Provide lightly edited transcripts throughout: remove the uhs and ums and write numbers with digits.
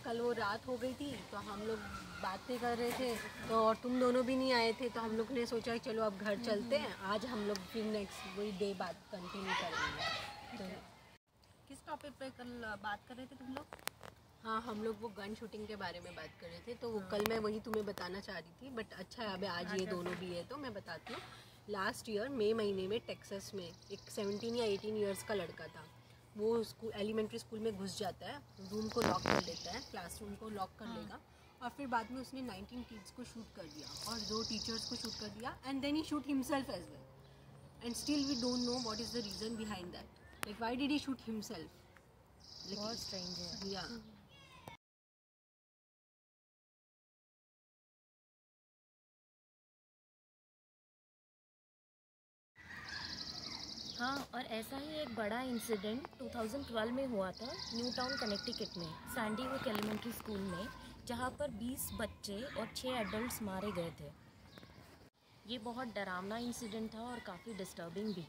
कल वो रात हो गई थी तो हम लोग बातें कर रहे थे, तो और तुम दोनों भी नहीं आए थे, तो हम लोग ने सोचा चलो अब घर चलते हैं। आज हम लोग फिर नेक्स्ट वही डे बात कंटिन्यू करेंगे। तो किस टॉपिक पे कल बात कर रहे थे तुम लोग? हाँ, हम लोग वो गन शूटिंग के बारे में बात कर रहे थे। तो वो कल मैं वही तुम्हें बताना चाह रही थी, बट अच्छा है अब आज ये दोनों भी है तो मैं बताती हूँ। लास्ट ईयर मई महीने में टेक्सास में एक 17 या 18 ईयर्स का लड़का था। वो स्कूल एलिमेंट्री स्कूल में घुस जाता है, रूम को लॉक कर लेता है, क्लासरूम को लॉक कर लेगा, और फिर बाद में उसने 19 किड्स को शूट कर दिया और 2 टीचर्स को शूट कर दिया, and then he shoot himself as well, and still we don't know what is the reason behind that, like why did he shoot himself. बहुत स्ट्रेंज है। या हाँ, और ऐसा ही एक बड़ा इंसिडेंट 2012 में हुआ था न्यू टाउन कनेक्टिकट में सैंडी हुक एलिमेंट्री स्कूल में, जहाँ पर 20 बच्चे और 6 एडल्ट्स मारे गए थे। ये बहुत डरावना इंसिडेंट था और काफ़ी डिस्टर्बिंग भी।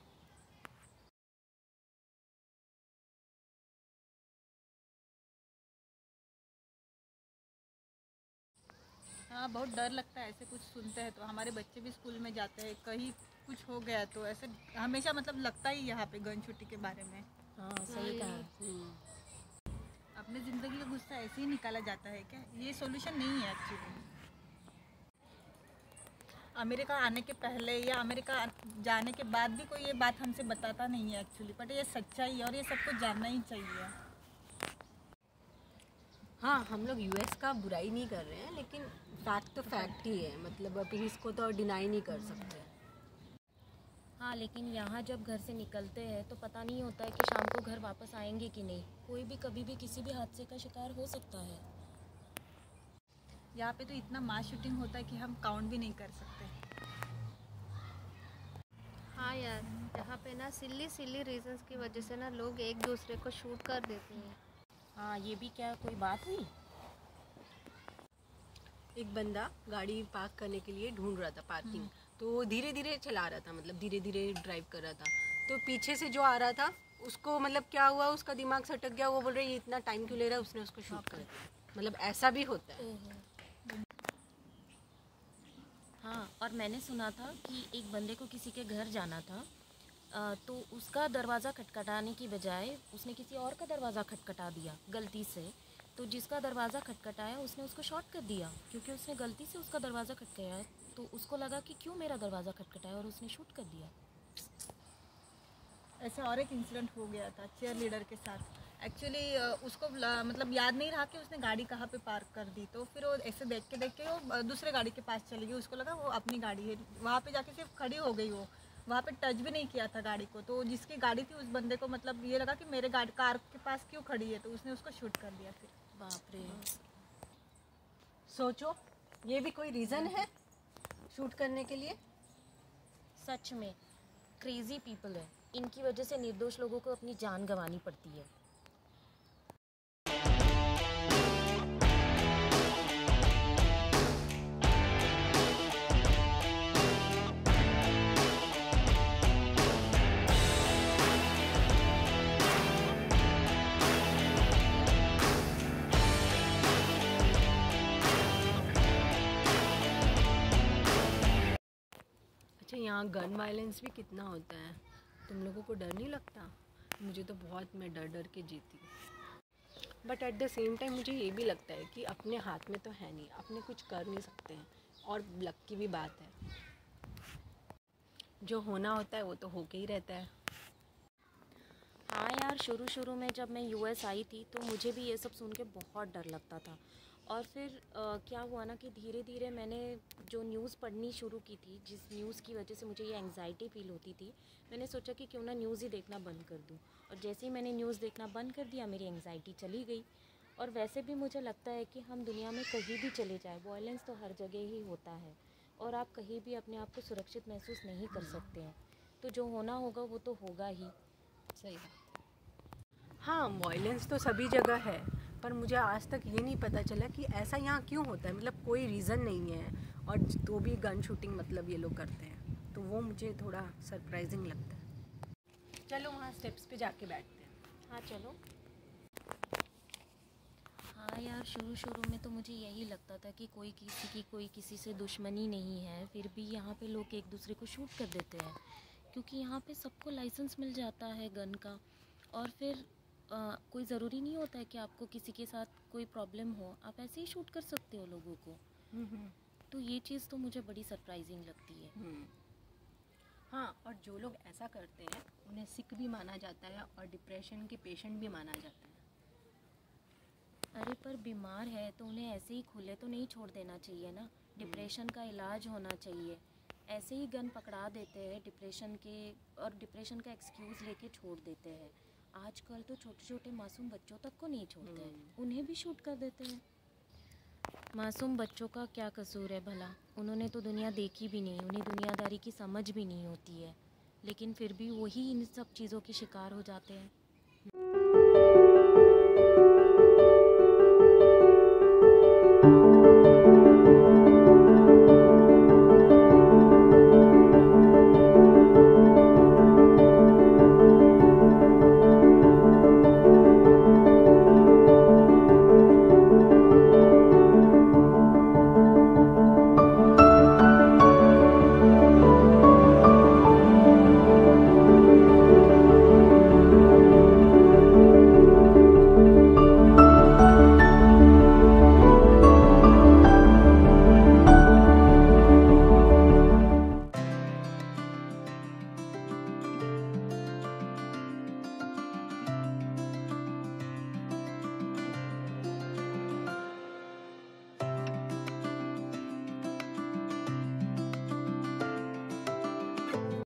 हाँ, बहुत डर लगता है ऐसे कुछ सुनते हैं तो। हमारे बच्चे भी स्कूल में जाते हैं, कहीं कुछ हो गया तो ऐसे हमेशा मतलब लगता ही यहाँ पे गन शूटिंग के बारे में। हाँ, सही कहा। अपने ज़िंदगी का गुस्सा ऐसे ही निकाला जाता है क्या? ये सॉल्यूशन नहीं है एक्चुअली। अमेरिका आने के पहले या अमेरिका जाने के बाद भी कोई ये बात हमसे बताता नहीं है एक्चुअली, बट ये सच्चाई है और ये सबको जानना ही चाहिए। हाँ, हम लोग यूएस का बुराई नहीं कर रहे हैं, लेकिन फैक्ट तो फैक्ट ही है, मतलब अभी इसको तो डिनाई नहीं कर सकते। हाँ, लेकिन यहाँ जब घर से निकलते हैं तो पता नहीं होता है कि शाम को घर वापस आएंगे कि नहीं। कोई भी कभी भी किसी भी हादसे का शिकार हो सकता है। यहाँ पे तो इतना मास शूटिंग होता है कि हम काउंट भी नहीं कर सकते। हाँ यार, यहाँ पे ना सिली रीजंस की वजह से ना लोग एक दूसरे को शूट कर देते हैं। हाँ, ये भी क्या कोई बात हुई? एक बंदा गाड़ी पार्क करने के लिए ढूंढ रहा था पार्किंग, तो वो धीरे धीरे चला रहा था, मतलब धीरे धीरे ड्राइव कर रहा था। तो पीछे से जो आ रहा था उसको मतलब क्या हुआ, उसका दिमाग सटक गया, वो बोल रहा है ये इतना टाइम क्यों ले रहा है, उसने उसको शूट कर दिया। मतलब ऐसा भी होता है। हाँ, और मैंने सुना था कि एक बंदे को किसी के घर जाना था, तो उसका दरवाज़ा खटखटाने की बजाय उसने किसी और का दरवाज़ा खटखटा दिया गलती से। तो जिसका दरवाज़ा खटखटाया उसने उसको शॉट कर दिया, क्योंकि उसने गलती से उसका दरवाज़ा खटखटाया, तो उसको लगा कि क्यों मेरा दरवाज़ा खटखटाया, और उसने शूट कर दिया। ऐसा और एक इंसिडेंट हो गया था चेयर लीडर के साथ। एक्चुअली उसको मतलब याद नहीं रहा कि उसने गाड़ी कहाँ पे पार्क कर दी, तो फिर वो ऐसे देख के वो दूसरे गाड़ी के पास चली गई। उसको लगा वो अपनी गाड़ी है, वहाँ पे जाके सिर्फ खड़ी हो गई, वो वहाँ पे टच भी नहीं किया था गाड़ी को। तो जिसकी गाड़ी थी उस बंदे को मतलब ये लगा कि मेरे गाड़ी कार के पास क्यों खड़ी है, तो उसने उसको शूट कर दिया फिर। बाप रे। सोचो, ये भी कोई रीज़न है शूट करने के लिए? सच में क्रेजी पीपल है, इनकी वजह से निर्दोष लोगों को अपनी जान गंवानी पड़ती है। अच्छा, यहाँ गन वायलेंस भी कितना होता है, तुम लोगों को डर नहीं लगता? मुझे तो बहुत, मैं डर डर के जीती हूँ। But at the same time मुझे ये भी लगता है कि अपने हाथ में तो है नहीं, अपने कुछ कर नहीं सकते हैं, और लक की भी बात है, जो होना होता है वो तो होके ही रहता है। हाँ यार, शुरू में जब मैं यूएस आई थी तो मुझे भी ये सब सुन के बहुत डर लगता था। और फिर क्या हुआ ना कि धीरे धीरे मैंने जो न्यूज़ पढ़नी शुरू की थी, जिस न्यूज़ की वजह से मुझे ये एंग्जाइटी फील होती थी, मैंने सोचा कि क्यों ना न्यूज़ ही देखना बंद कर दूँ। और जैसे ही मैंने न्यूज़ देखना बंद कर दिया, मेरी एंग्जाइटी चली गई। और वैसे भी मुझे लगता है कि हम दुनिया में कहीं भी चले जाए, वायलेंस तो हर जगह ही होता है, और आप कहीं भी अपने आप को सुरक्षित महसूस नहीं कर सकते हैं। तो जो होना होगा वो तो होगा ही। सही बात। हाँ, वायलेंस तो सभी जगह है, पर मुझे आज तक ये नहीं पता चला कि ऐसा यहाँ क्यों होता है, मतलब कोई रीज़न नहीं है, और तो भी गन शूटिंग मतलब ये लोग करते हैं, तो वो मुझे थोड़ा सरप्राइजिंग लगता है। चलो वहाँ स्टेप्स पे जाके बैठते हैं। हाँ चलो। हाँ हाँ यार, शुरू शुरू में तो मुझे यही लगता था कि कोई किसी से दुश्मनी नहीं है, फिर भी यहाँ पे लोग एक दूसरे को शूट कर देते हैं क्योंकि यहाँ पे सबको लाइसेंस मिल जाता है गन का। और फिर कोई ज़रूरी नहीं होता है कि आपको किसी के साथ कोई प्रॉब्लम हो, आप ऐसे ही शूट कर सकते हो लोगों को। तो ये चीज़ तो मुझे बड़ी सरप्राइजिंग लगती है। हाँ, और जो लोग ऐसा करते हैं उन्हें सिक भी माना जाता है और डिप्रेशन के पेशेंट भी माना जाता है। अरे पर बीमार है तो उन्हें ऐसे ही खुले तो नहीं छोड़ देना चाहिए ना, डिप्रेशन का इलाज होना चाहिए। ऐसे ही गन पकड़ा देते हैं डिप्रेशन के, और डिप्रेशन का एक्सक्यूज़ लेके छोड़ देते हैं। आजकल तो छोटे छोटे मासूम बच्चों तक को नहीं छोड़ते हैं, उन्हें भी शूट कर देते हैं। मासूम बच्चों का क्या कसूर है भला, उन्होंने तो दुनिया देखी भी नहीं, उन्हें दुनियादारी की समझ भी नहीं होती है, लेकिन फिर भी वही इन सब चीज़ों के शिकार हो जाते हैं।